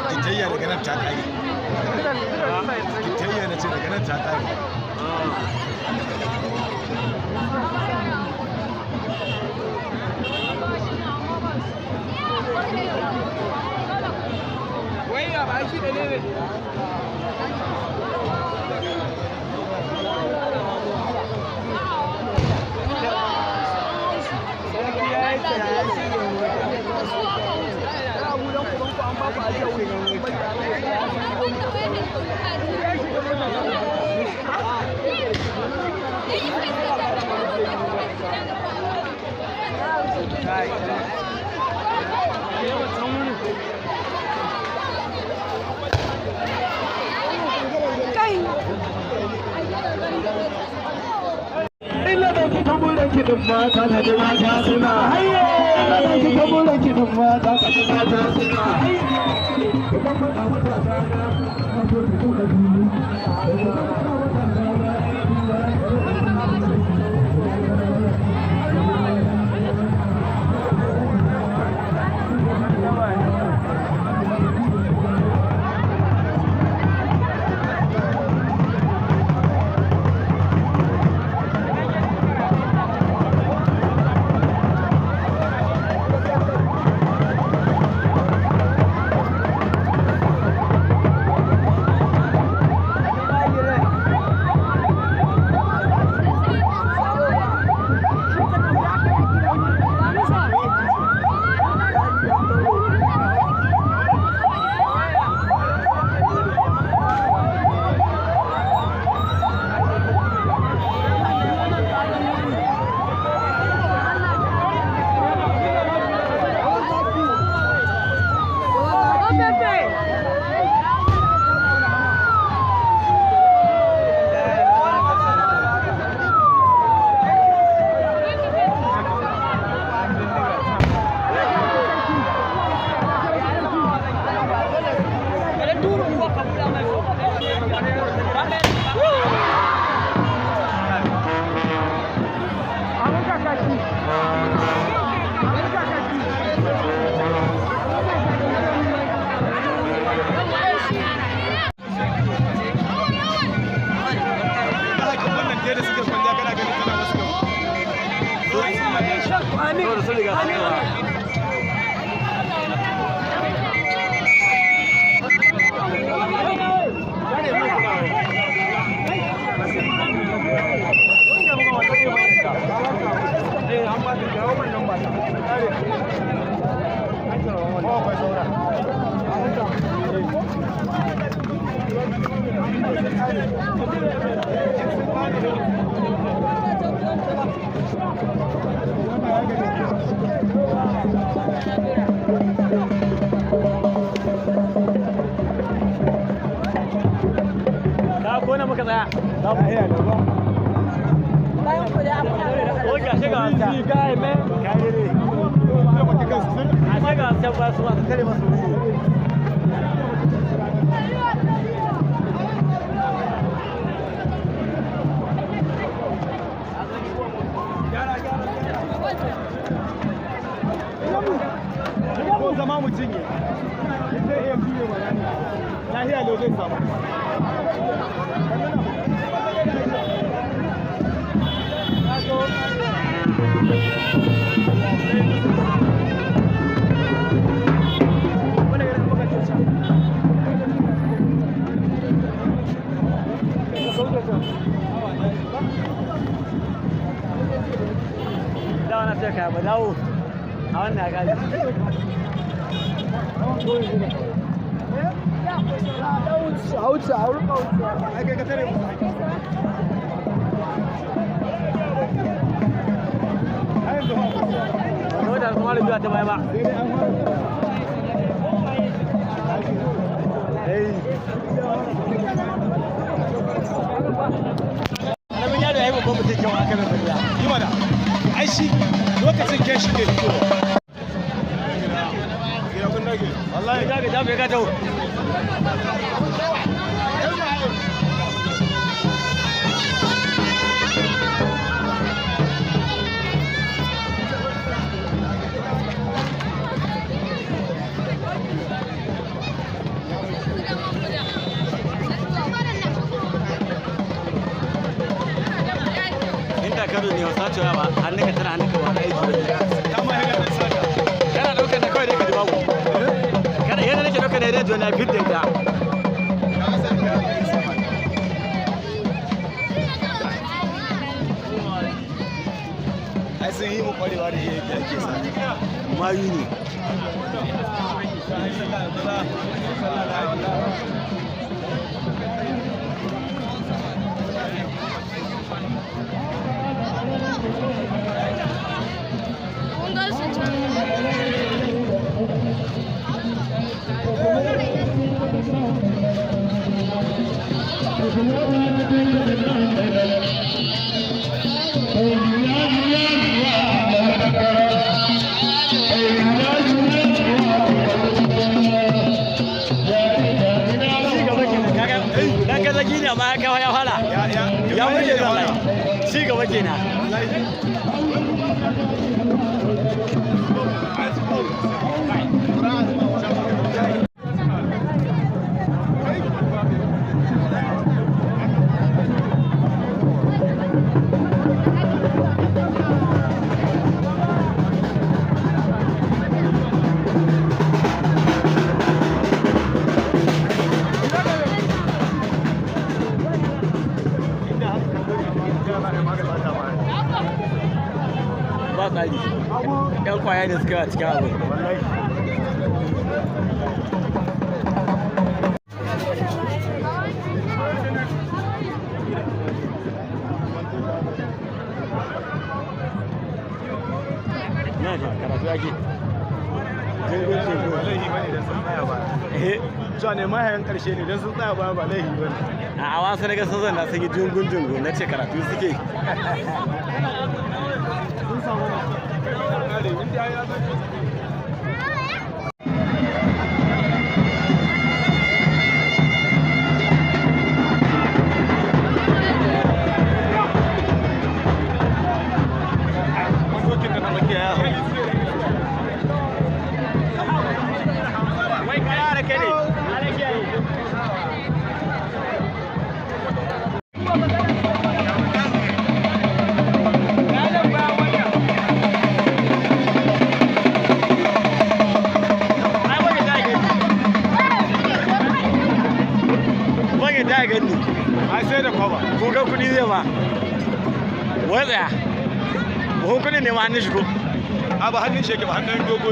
Kitayya daga nan ta kare. Kitayya na ce daga nan ta kare. Wai ya ba shi da ne. Kiɗin mata na ji mata suna haye, ina da shi kamulan kiɗin mata na ji mata suna haye. Idan mun samu tasa na wato fito da fili, hannunka tana hannunka ba aiki ta ma hega da saka kana daukar da kawai da ka ji babu kana yadda nake daukar da rediyo na fit da ita ai sun yi mu kwarewa da yake ake sa mayu ne amma ya kawo ya fara ya burge da wallahi ci gaba kenan ba tsari yan kwaya da suka cikin abu na ji karatu ake jirgin teku ba laihi bane dan sun tsaya ba cewa ne mahayan karshe ne dan sun tsaya ba ba laihi bane a wasu daga sun zanna sun yi jungun na ce karatu suke sun samu kare inda ya ta gani ai sai da kwaba ko ga kudi zai ba wai tsaya ko kudi ne ma hannun shi ko a ba hannun shi yake ba hannun dogo